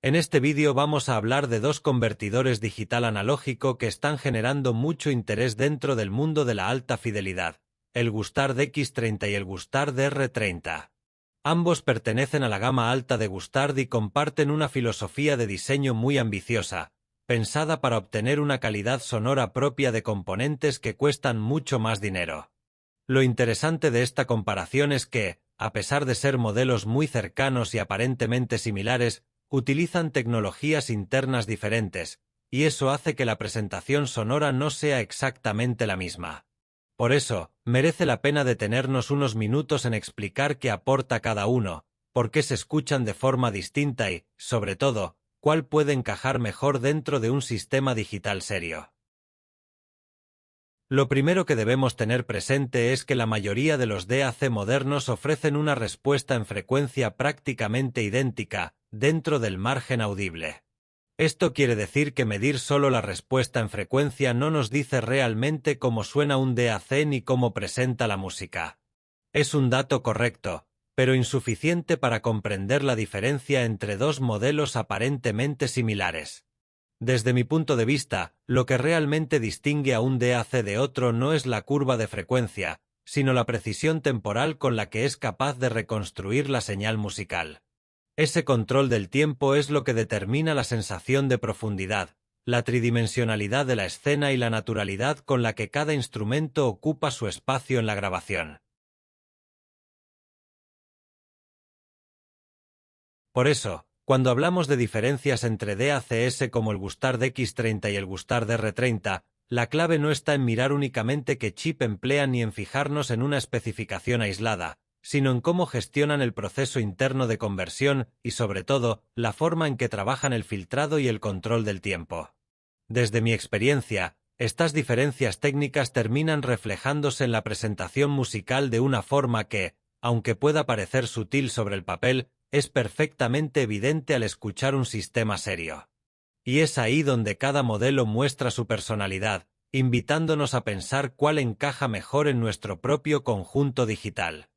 En este vídeo vamos a hablar de dos convertidores digital analógico que están generando mucho interés dentro del mundo de la alta fidelidad, el Gustard X30 y el Gustard DR30. Ambos pertenecen a la gama alta de Gustard y comparten una filosofía de diseño muy ambiciosa, pensada para obtener una calidad sonora propia de componentes que cuestan mucho más dinero. Lo interesante de esta comparación es que, a pesar de ser modelos muy cercanos y aparentemente similares, utilizan tecnologías internas diferentes, y eso hace que la presentación sonora no sea exactamente la misma. Por eso, merece la pena detenernos unos minutos en explicar qué aporta cada uno, por qué se escuchan de forma distinta y, sobre todo, cuál puede encajar mejor dentro de un sistema digital serio. Lo primero que debemos tener presente es que la mayoría de los DAC modernos ofrecen una respuesta en frecuencia prácticamente idéntica, dentro del margen audible. Esto quiere decir que medir solo la respuesta en frecuencia no nos dice realmente cómo suena un DAC ni cómo presenta la música. Es un dato correcto, pero insuficiente para comprender la diferencia entre dos modelos aparentemente similares. Desde mi punto de vista, lo que realmente distingue a un DAC de otro no es la curva de frecuencia, sino la precisión temporal con la que es capaz de reconstruir la señal musical. Ese control del tiempo es lo que determina la sensación de profundidad, la tridimensionalidad de la escena y la naturalidad con la que cada instrumento ocupa su espacio en la grabación. Por eso, cuando hablamos de diferencias entre DACs como el Gustard X30 y el Gustard R30, la clave no está en mirar únicamente qué chip emplean ni en fijarnos en una especificación aislada, sino en cómo gestionan el proceso interno de conversión y, sobre todo, la forma en que trabajan el filtrado y el control del tiempo. Desde mi experiencia, estas diferencias técnicas terminan reflejándose en la presentación musical de una forma que, aunque pueda parecer sutil sobre el papel, es perfectamente evidente al escuchar un sistema serio. Y es ahí donde cada modelo muestra su personalidad, invitándonos a pensar cuál encaja mejor en nuestro propio conjunto digital.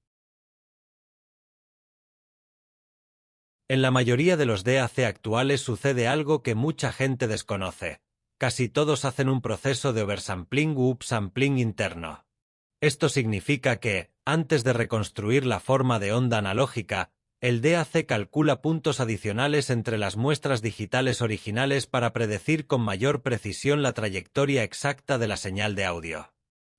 En la mayoría de los DAC actuales sucede algo que mucha gente desconoce. Casi todos hacen un proceso de oversampling u upsampling interno. Esto significa que, antes de reconstruir la forma de onda analógica, el DAC calcula puntos adicionales entre las muestras digitales originales para predecir con mayor precisión la trayectoria exacta de la señal de audio.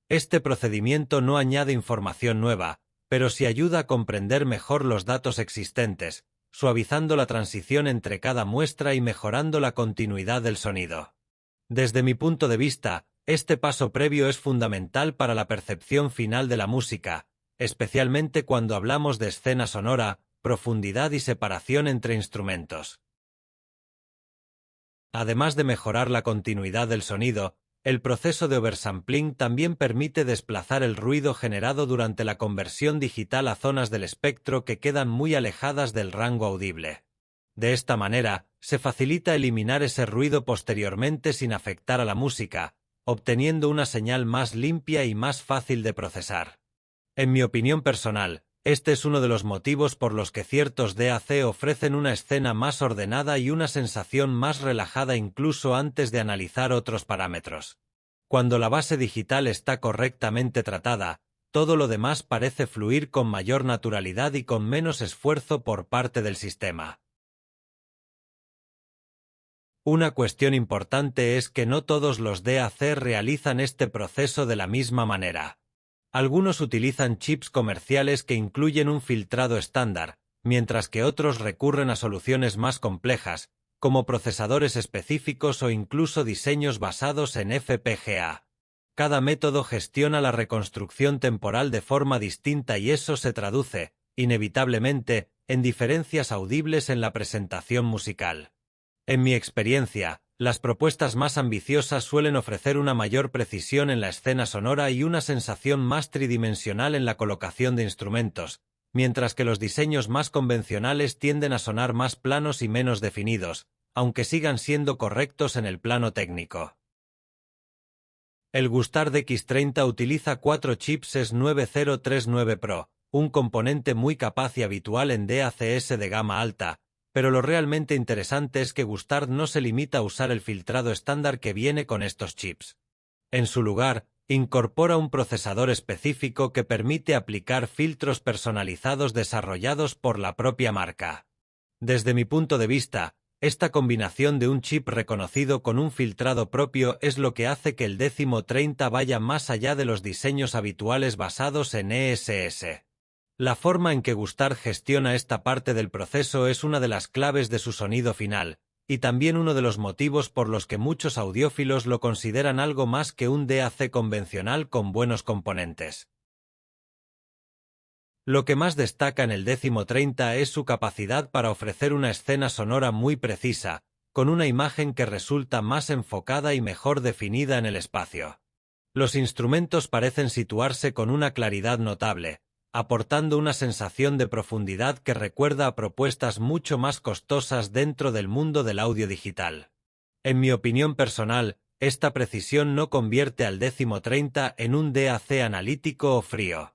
Este procedimiento no añade información nueva, pero sí ayuda a comprender mejor los datos existentes, suavizando la transición entre cada muestra y mejorando la continuidad del sonido. Desde mi punto de vista, este paso previo es fundamental para la percepción final de la música, especialmente cuando hablamos de escena sonora, profundidad y separación entre instrumentos. Además de mejorar la continuidad del sonido, el proceso de oversampling también permite desplazar el ruido generado durante la conversión digital a zonas del espectro que quedan muy alejadas del rango audible. De esta manera, se facilita eliminar ese ruido posteriormente sin afectar a la música, obteniendo una señal más limpia y más fácil de procesar. En mi opinión personal, este es uno de los motivos por los que ciertos DAC ofrecen una escena más ordenada y una sensación más relajada incluso antes de analizar otros parámetros. Cuando la base digital está correctamente tratada, todo lo demás parece fluir con mayor naturalidad y con menos esfuerzo por parte del sistema. Una cuestión importante es que no todos los DAC realizan este proceso de la misma manera. Algunos utilizan chips comerciales que incluyen un filtrado estándar, mientras que otros recurren a soluciones más complejas, como procesadores específicos o incluso diseños basados en FPGA. Cada método gestiona la reconstrucción temporal de forma distinta y eso se traduce, inevitablemente, en diferencias audibles en la presentación musical. En mi experiencia, las propuestas más ambiciosas suelen ofrecer una mayor precisión en la escena sonora y una sensación más tridimensional en la colocación de instrumentos, mientras que los diseños más convencionales tienden a sonar más planos y menos definidos, aunque sigan siendo correctos en el plano técnico. El Gustard X30 utiliza 4 chips S9039 Pro, un componente muy capaz y habitual en DACs de gama alta, pero lo realmente interesante es que Gustard no se limita a usar el filtrado estándar que viene con estos chips. En su lugar, incorpora un procesador específico que permite aplicar filtros personalizados desarrollados por la propia marca. Desde mi punto de vista, esta combinación de un chip reconocido con un filtrado propio es lo que hace que el décimo 30 vaya más allá de los diseños habituales basados en ESS. La forma en que Gustard gestiona esta parte del proceso es una de las claves de su sonido final, y también uno de los motivos por los que muchos audiófilos lo consideran algo más que un DAC convencional con buenos componentes. Lo que más destaca en el décimo 30 es su capacidad para ofrecer una escena sonora muy precisa, con una imagen que resulta más enfocada y mejor definida en el espacio. Los instrumentos parecen situarse con una claridad notable, aportando una sensación de profundidad que recuerda a propuestas mucho más costosas dentro del mundo del audio digital. En mi opinión personal, esta precisión no convierte al décimo 30 en un DAC analítico o frío.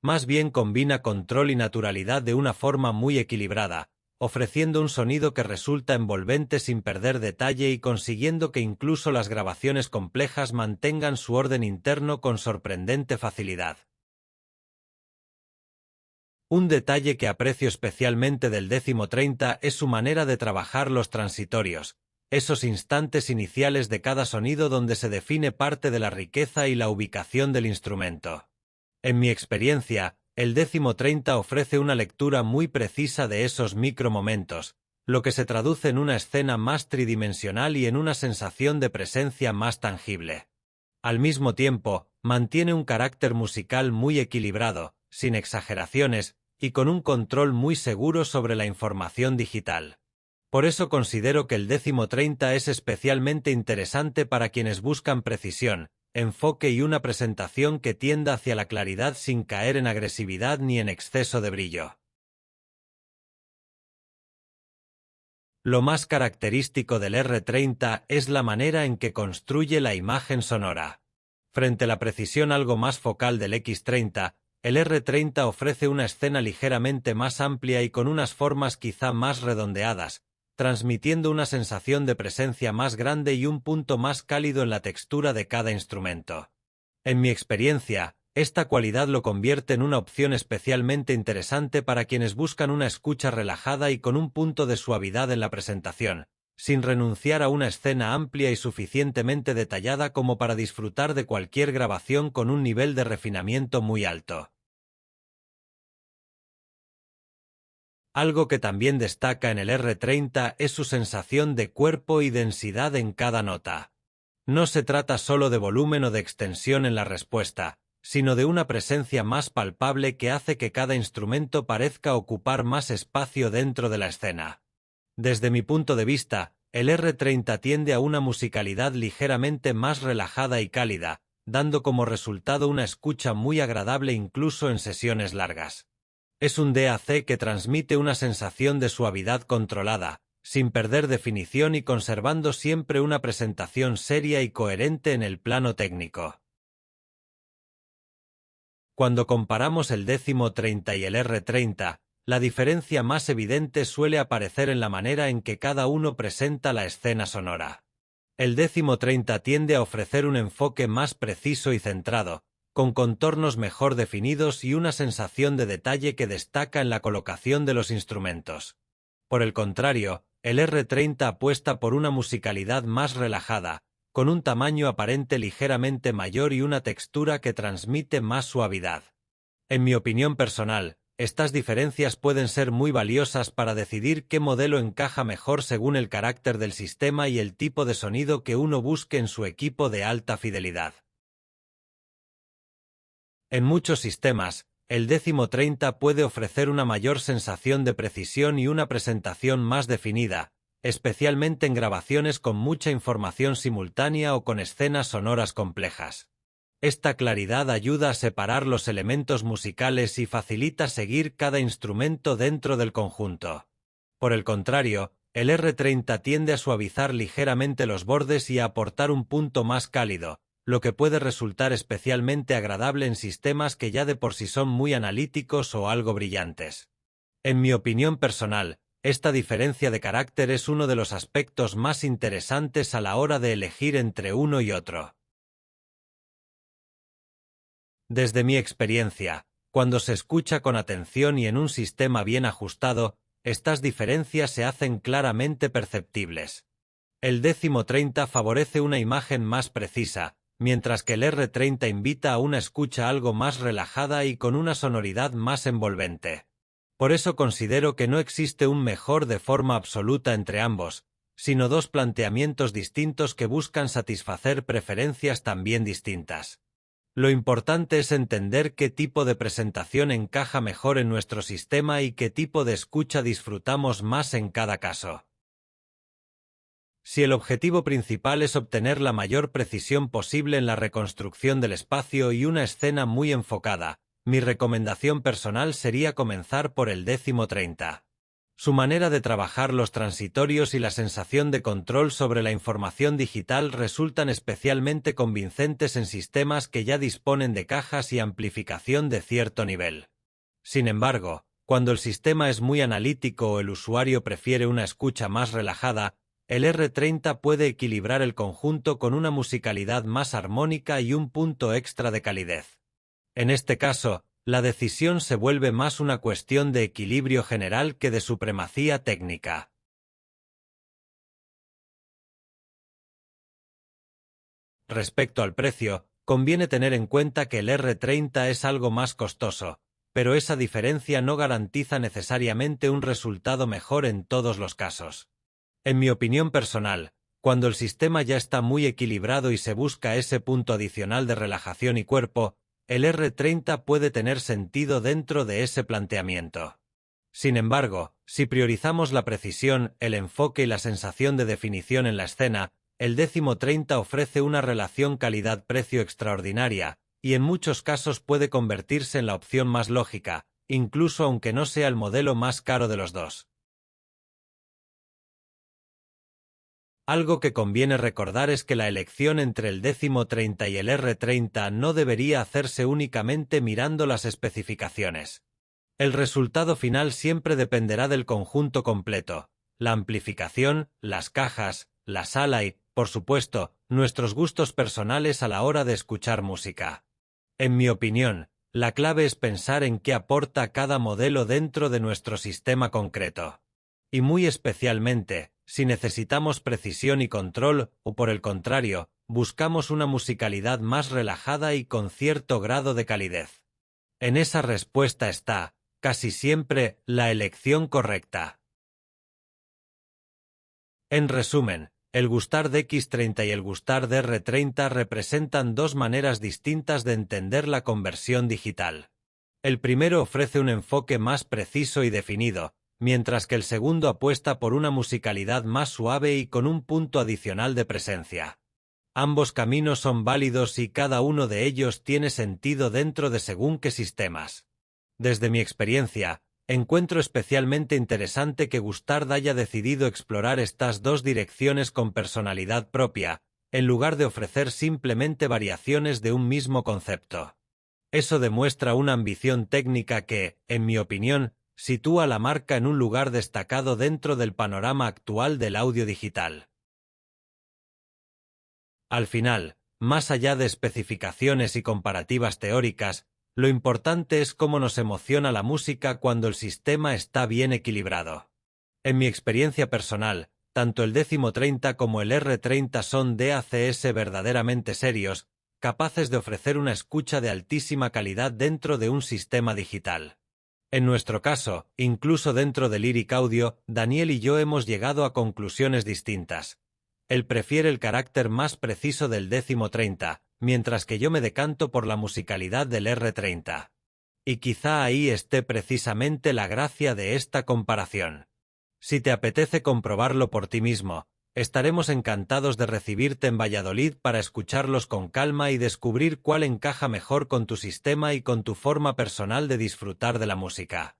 Más bien combina control y naturalidad de una forma muy equilibrada, ofreciendo un sonido que resulta envolvente sin perder detalle y consiguiendo que incluso las grabaciones complejas mantengan su orden interno con sorprendente facilidad. Un detalle que aprecio especialmente del décimo 30 es su manera de trabajar los transitorios, esos instantes iniciales de cada sonido donde se define parte de la riqueza y la ubicación del instrumento. En mi experiencia, el décimo 30 ofrece una lectura muy precisa de esos micromomentos, lo que se traduce en una escena más tridimensional y en una sensación de presencia más tangible. Al mismo tiempo, mantiene un carácter musical muy equilibrado, sin exageraciones, y con un control muy seguro sobre la información digital. Por eso considero que el décimo 30 es especialmente interesante para quienes buscan precisión, enfoque y una presentación que tienda hacia la claridad sin caer en agresividad ni en exceso de brillo. Lo más característico del R30 es la manera en que construye la imagen sonora. Frente a la precisión algo más focal del X30, el R30 ofrece una escena ligeramente más amplia y con unas formas quizá más redondeadas, transmitiendo una sensación de presencia más grande y un punto más cálido en la textura de cada instrumento. En mi experiencia, esta cualidad lo convierte en una opción especialmente interesante para quienes buscan una escucha relajada y con un punto de suavidad en la presentación, sin renunciar a una escena amplia y suficientemente detallada como para disfrutar de cualquier grabación con un nivel de refinamiento muy alto. Algo que también destaca en el R30 es su sensación de cuerpo y densidad en cada nota. No se trata solo de volumen o de extensión en la respuesta, sino de una presencia más palpable que hace que cada instrumento parezca ocupar más espacio dentro de la escena. Desde mi punto de vista, el R30 tiende a una musicalidad ligeramente más relajada y cálida, dando como resultado una escucha muy agradable incluso en sesiones largas. Es un DAC que transmite una sensación de suavidad controlada, sin perder definición y conservando siempre una presentación seria y coherente en el plano técnico. Cuando comparamos el décimo 30 y el R30, la diferencia más evidente suele aparecer en la manera en que cada uno presenta la escena sonora. El décimo 30 tiende a ofrecer un enfoque más preciso y centrado, con contornos mejor definidos y una sensación de detalle que destaca en la colocación de los instrumentos. Por el contrario, el R30 apuesta por una musicalidad más relajada, con un tamaño aparente ligeramente mayor y una textura que transmite más suavidad. En mi opinión personal, estas diferencias pueden ser muy valiosas para decidir qué modelo encaja mejor según el carácter del sistema y el tipo de sonido que uno busque en su equipo de alta fidelidad. En muchos sistemas, el décimo 30 puede ofrecer una mayor sensación de precisión y una presentación más definida, especialmente en grabaciones con mucha información simultánea o con escenas sonoras complejas. Esta claridad ayuda a separar los elementos musicales y facilita seguir cada instrumento dentro del conjunto. Por el contrario, el R30 tiende a suavizar ligeramente los bordes y a aportar un punto más cálido, lo que puede resultar especialmente agradable en sistemas que ya de por sí son muy analíticos o algo brillantes. En mi opinión personal, Esta diferencia de carácter es uno de los aspectos más interesantes a la hora de elegir entre uno y otro. Desde mi experiencia, cuando se escucha con atención y en un sistema bien ajustado, estas diferencias se hacen claramente perceptibles. El décimo 30 favorece una imagen más precisa, mientras que el R30 invita a una escucha algo más relajada y con una sonoridad más envolvente. Por eso considero que no existe un mejor de forma absoluta entre ambos, sino dos planteamientos distintos que buscan satisfacer preferencias también distintas. Lo importante es entender qué tipo de presentación encaja mejor en nuestro sistema y qué tipo de escucha disfrutamos más en cada caso. Si el objetivo principal es obtener la mayor precisión posible en la reconstrucción del espacio y una escena muy enfocada, mi recomendación personal sería comenzar por el décimo 30. Su manera de trabajar los transitorios y la sensación de control sobre la información digital resultan especialmente convincentes en sistemas que ya disponen de cajas y amplificación de cierto nivel. Sin embargo, cuando el sistema es muy analítico o el usuario prefiere una escucha más relajada, el R30 puede equilibrar el conjunto con una musicalidad más armónica y un punto extra de calidez. En este caso, la decisión se vuelve más una cuestión de equilibrio general que de supremacía técnica. Respecto al precio, conviene tener en cuenta que el R30 es algo más costoso, pero esa diferencia no garantiza necesariamente un resultado mejor en todos los casos. En mi opinión personal, cuando el sistema ya está muy equilibrado y se busca ese punto adicional de relajación y cuerpo, el R30 puede tener sentido dentro de ese planteamiento. Sin embargo, si priorizamos la precisión, el enfoque y la sensación de definición en la escena, el décimo 30 ofrece una relación calidad-precio extraordinaria, y en muchos casos puede convertirse en la opción más lógica, incluso aunque no sea el modelo más caro de los dos. Algo que conviene recordar es que la elección entre el décimo 30 y el R30 no debería hacerse únicamente mirando las especificaciones. El resultado final siempre dependerá del conjunto completo, la amplificación, las cajas, la sala y, por supuesto, nuestros gustos personales a la hora de escuchar música. En mi opinión, la clave es pensar en qué aporta cada modelo dentro de nuestro sistema concreto. Y muy especialmente, si necesitamos precisión y control, o por el contrario, buscamos una musicalidad más relajada y con cierto grado de calidez. En esa respuesta está, casi siempre, la elección correcta. En resumen, el gustar de X30 y el gustar de R30 representan dos maneras distintas de entender la conversión digital. El primero ofrece un enfoque más preciso y definido, mientras que el segundo apuesta por una musicalidad más suave y con un punto adicional de presencia. Ambos caminos son válidos y cada uno de ellos tiene sentido dentro de según qué sistemas. Desde mi experiencia, encuentro especialmente interesante que Gustard haya decidido explorar estas dos direcciones con personalidad propia, en lugar de ofrecer simplemente variaciones de un mismo concepto. Eso demuestra una ambición técnica que, en mi opinión, sitúa la marca en un lugar destacado dentro del panorama actual del audio digital. Al final, más allá de especificaciones y comparativas teóricas, lo importante es cómo nos emociona la música cuando el sistema está bien equilibrado. En mi experiencia personal, tanto el décimo 30 como el R30 son DACS verdaderamente serios, capaces de ofrecer una escucha de altísima calidad dentro de un sistema digital. En nuestro caso, incluso dentro de Lyric Audio, Daniel y yo hemos llegado a conclusiones distintas. Él prefiere el carácter más preciso del décimo 30, mientras que yo me decanto por la musicalidad del R30. Y quizá ahí esté precisamente la gracia de esta comparación. Si te apetece comprobarlo por ti mismo, estaremos encantados de recibirte en Valladolid para escucharlos con calma y descubrir cuál encaja mejor con tu sistema y con tu forma personal de disfrutar de la música.